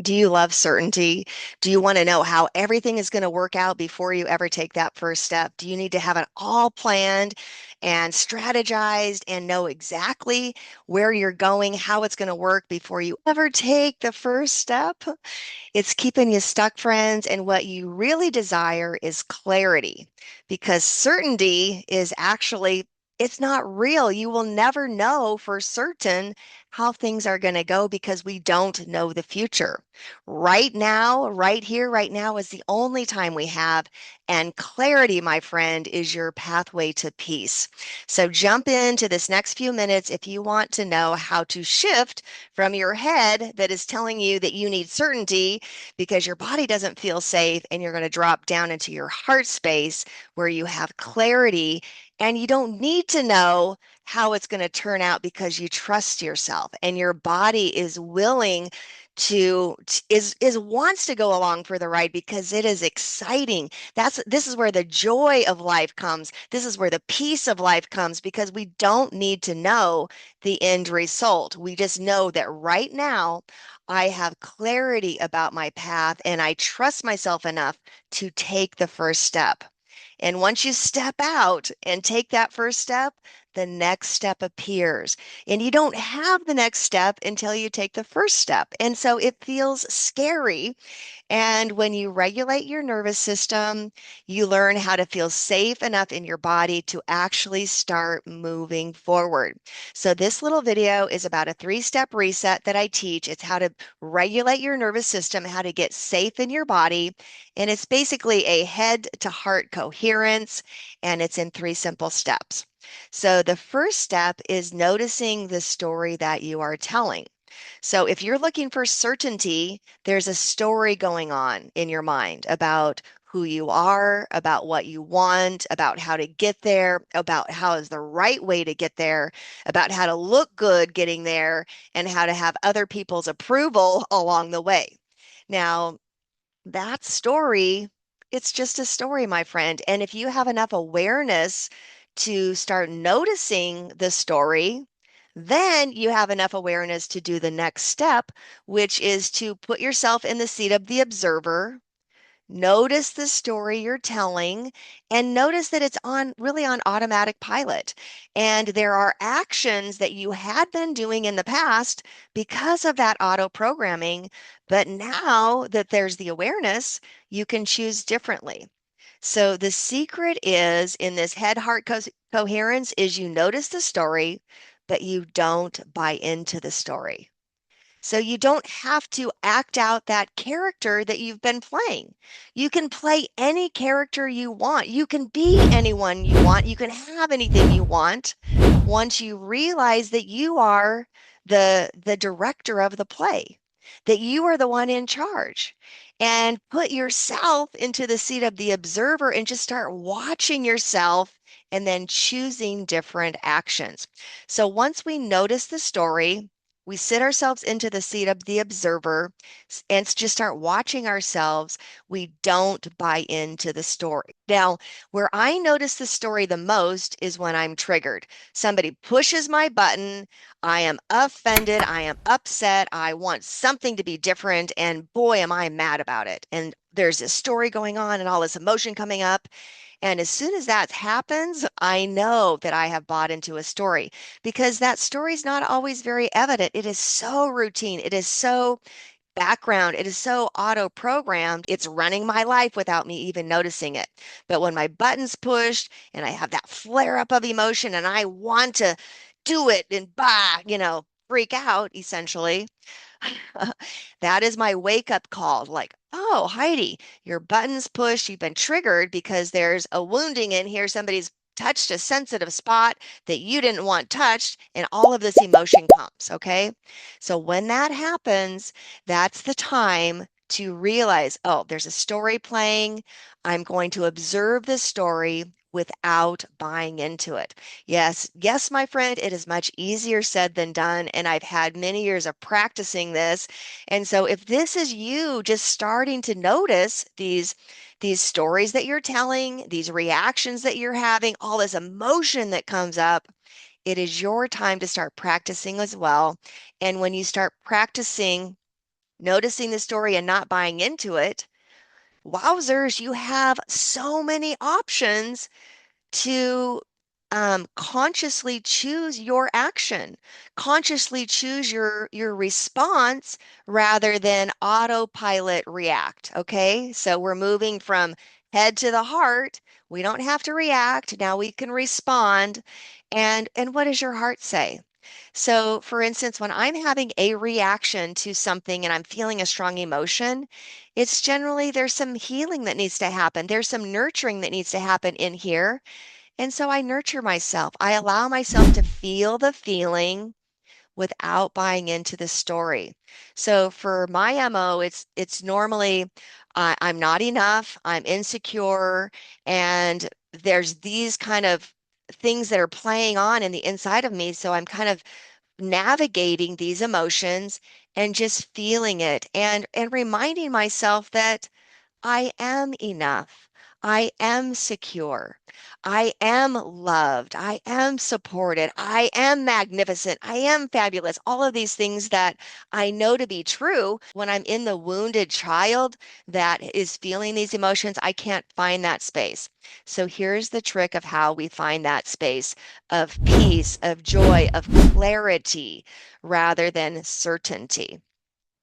Do you love certainty? Do you want to know how everything is going to work out before you ever take that first step? Do you need to have it all planned and strategized and know exactly where you're going, how it's going to work before you ever take the first step? It's keeping you stuck, friends. And what you really desire is clarity because certainty is actually, it's not real. You will never know for certain how things are going to go because we don't know the future. Right now, right here, right now is the only time we have. And clarity, my friend, is your pathway to peace. So jump into this next few minutes if you want to know how to shift from your head that is telling you that you need certainty because your body doesn't feel safe, and you're going to drop down into your heart space where you have clarity and you don't need to know how it's going to turn out because you trust yourself and your body is willing to is wants to go along for the ride because it is exciting. This is where the joy of life comes. This is where the peace of life comes because we don't need to know the end result. We just know that right now I have clarity about my path and I trust myself enough to take the first step. And once you step out and take that first step, the next step appears. And you don't have the next step until you take the first step. And so it feels scary, and when you regulate your nervous system, you learn how to feel safe enough in your body to actually start moving forward. So, this little video is about a three-step reset that I teach. It's how to regulate your nervous system, how to get safe in your body. And it's basically a head to heart coherence, and it's in three simple steps. So, the first step is noticing the story that you are telling. So if you're looking for certainty, there's a story going on in your mind about who you are, about what you want, about how to get there, about how is the right way to get there, about how to look good getting there, and how to have other people's approval along the way. Now, that story, it's just a story, my friend. And if you have enough awareness to start noticing the story, then you have enough awareness to do the next step, which is to put yourself in the seat of the observer. Notice the story you're telling and notice that it's on really on automatic pilot. And there are actions that you had been doing in the past because of that auto programming. But now that there's the awareness, you can choose differently. So the secret is in this head heart coherence is you notice the story, but you don't buy into the story. So you don't have to act out that character that you've been playing. You can play any character you want. You can be anyone you want. You can have anything you want once you realize that you are the director of the play, that you are the one in charge. And put yourself into the seat of the observer and just start watching yourself and then choosing different actions. So once we notice the story, we sit ourselves into the seat of the observer and just start watching ourselves. We don't buy into the story. Now, where I notice the story the most is when I'm triggered. Somebody pushes my button. I am offended. I am upset. I want something to be different. And boy, am I mad about it. And there's this story going on and all this emotion coming up. And as soon as that happens, I know that I have bought into a story because that story is not always very evident. It is so routine. It is so background. It is so auto programmed. It's running my life without me even noticing it. But when my button's pushed and I have that flare up of emotion and I want to do it and freak out essentially, that is my wake up call. Like, oh, Heidi, your button's pushed. You've been triggered because there's a wounding in here. Somebody's touched a sensitive spot that you didn't want touched, and all of this emotion comes. Okay. So when that happens, that's the time to realize, oh, there's a story playing. I'm going to observe this story without buying into it. Yes, yes, my friend, it is much easier said than done. And I've had many years of practicing this. And so if this is you just starting to notice these stories that you're telling, these reactions that you're having, all this emotion that comes up, it is your time to start practicing as well. And when you start practicing noticing the story and not buying into it, wowzers, you have so many options to consciously choose your action, consciously choose your response rather than autopilot react. Okay, so we're moving from head to the heart. We don't have to react. Now we can respond. And what does your heart say? So, for instance, when I'm having a reaction to something and I'm feeling a strong emotion, it's generally there's some healing that needs to happen. There's some nurturing that needs to happen in here, and so I nurture myself. I allow myself to feel the feeling without buying into the story. So for my MO, it's normally I'm not enough, I'm insecure, and there's these kind of things that are playing on in the inside of me. So I'm kind of navigating these emotions and just feeling it and reminding myself that I am enough. I am secure. I am loved. I am supported. I am magnificent. I am fabulous. All of these things that I know to be true when I'm in the wounded child that is feeling these emotions, I can't find that space. So here's the trick of how we find that space of peace, of joy, of clarity rather than certainty.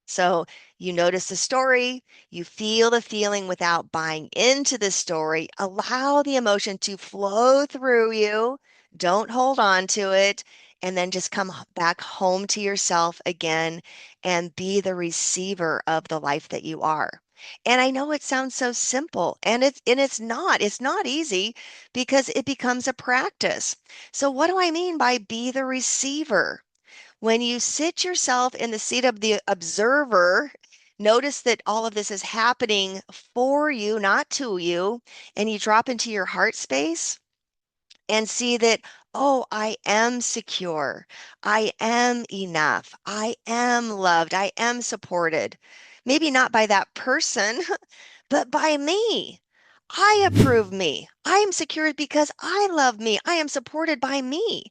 So you notice the story, you feel the feeling without buying into the story. Allow the emotion to flow through you. Don't hold on to it. And then just come back home to yourself again and be the receiver of the life that you are. And I know it sounds so simple, and it's not. It's not easy because it becomes a practice. So what do I mean by be the receiver? When you sit yourself in the seat of the observer, notice that all of this is happening for you, not to you, and you drop into your heart space and see that, oh, I am secure. I am enough. I am loved. I am supported. Maybe not by that person, but by me. I approve me. I am secure because I love me. I am supported by me.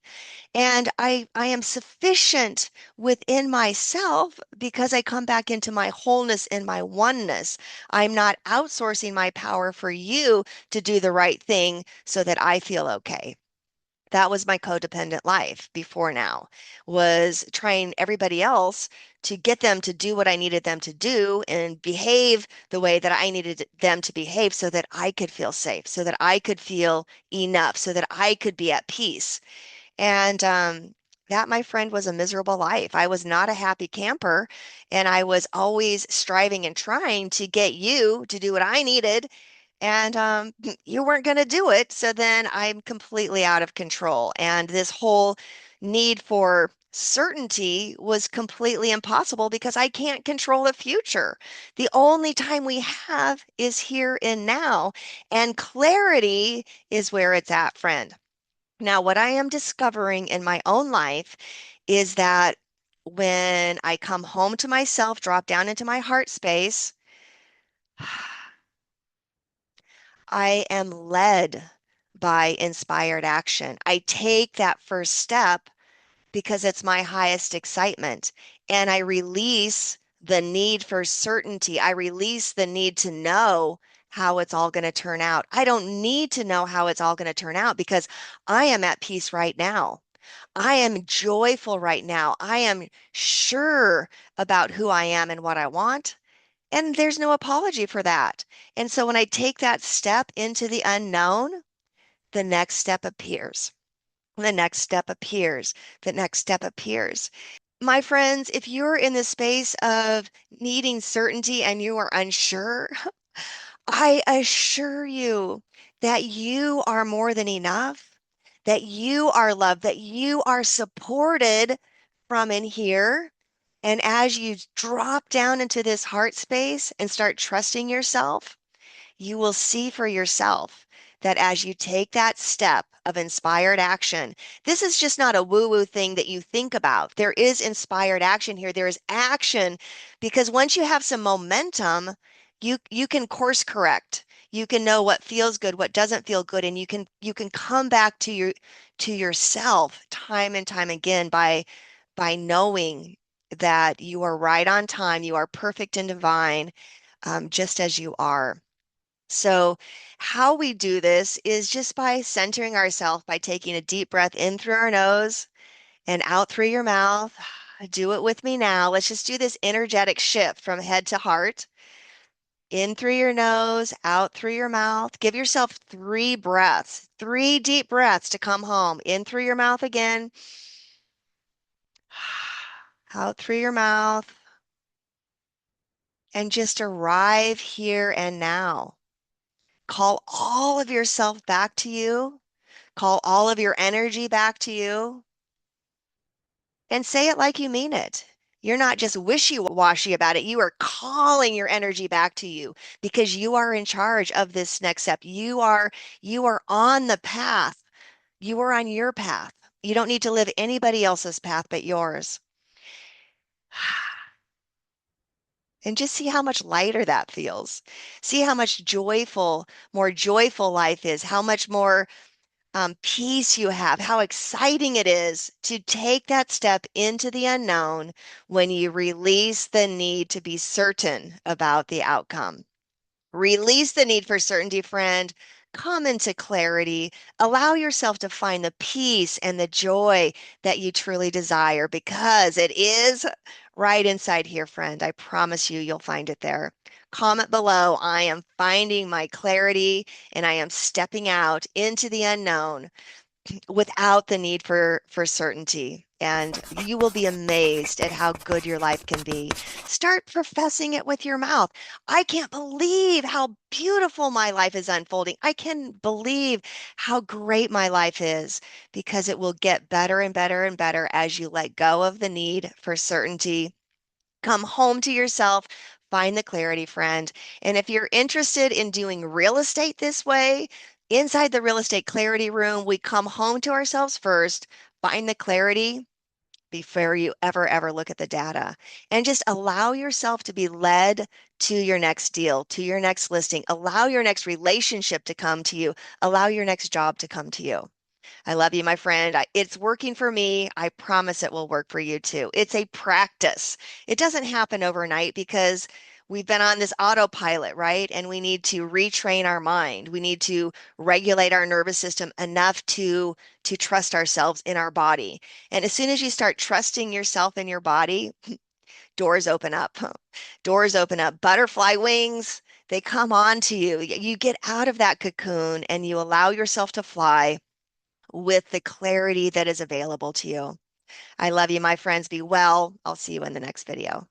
And I am sufficient within myself because I come back into my wholeness and my oneness. I'm not outsourcing my power for you to do the right thing so that I feel okay. That was my codependent life before now, was trying everybody else to get them to do what I needed them to do and behave the way that I needed them to behave so that I could feel safe, so that I could feel enough, so that I could be at peace. And that, my friend, was a miserable life. I was not a happy camper, and I was always striving and trying to get you to do what I needed, and you weren't going to do it. So then I'm completely out of control. And this whole need for certainty was completely impossible because I can't control the future. The only time we have is here and now, and clarity is where it's at, friend. Now, what I am discovering in my own life is that when I come home to myself, drop down into my heart space, I am led by inspired action. I take that first step because it's my highest excitement, and I release the need for certainty. I release the need to know how it's all going to turn out. I don't need to know how it's all going to turn out because I am at peace right now. I am joyful right now. I am sure about who I am and what I want. And there's no apology for that. And so when I take that step into the unknown, the next step appears. The next step appears. The next step appears. My friends, if you're in the space of needing certainty and you are unsure, I assure you that you are more than enough, that you are loved, that you are supported from in here. And as you drop down into this heart space and start trusting yourself, you will see for yourself that as you take that step of inspired action, this is just not a woo-woo thing that you think about. There is inspired action here. There is action because once you have some momentum, you can course correct. You can know what feels good, what doesn't feel good, and you can come back to yourself time and time again by knowing that you are right on time, you are perfect and divine, just as you are. So, how we do this is just by centering ourselves, by taking a deep breath in through our nose and out through your mouth. Do it with me now. Let's just do this energetic shift from head to heart. In through your nose, out through your mouth. Give yourself 3 breaths, 3 deep breaths to come home. In through your mouth again, out through your mouth, and just arrive here and now. Call all of yourself back to you. Call all of your energy back to you and say it like you mean it. You're not just wishy-washy about it. You are calling your energy back to you because you are in charge of this next step. You are on the path. You are on your path. You don't need to live anybody else's path but yours. And just see how much lighter that feels. See how much more joyful life is, how much more peace you have, how exciting it is to take that step into the unknown when you release the need to be certain about the outcome. Release the need for certainty, friend. Come into clarity. Allow yourself to find the peace and the joy that you truly desire because it is right inside here, friend. I promise you, you'll find it there. Comment below. I am finding my clarity and I am stepping out into the unknown without the need for certainty. And you will be amazed at how good your life can be. Start professing it with your mouth. I can't believe how beautiful my life is unfolding. I can believe how great my life is because it will get better and better and better as you let go of the need for certainty. Come home to yourself, find the clarity, friend. And if you're interested in doing real estate this way, inside the real estate clarity room, we come home to ourselves first, find the clarity before you ever look at the data, and just allow yourself to be led to your next deal, to your next listing. Allow your next relationship to come to you. Allow your next job to come to you. I love you, my friend. It's working for me. I promise it will work for you too. It's a practice. It doesn't happen overnight because we've been on this autopilot, right? And we need to retrain our mind. We need to regulate our nervous system enough to trust ourselves in our body. And as soon as you start trusting yourself in your body, doors open up. Doors open up. Butterfly wings, they come on to you. You get out of that cocoon and you allow yourself to fly with the clarity that is available to you. I love you, my friends. Be well. I'll see you in the next video.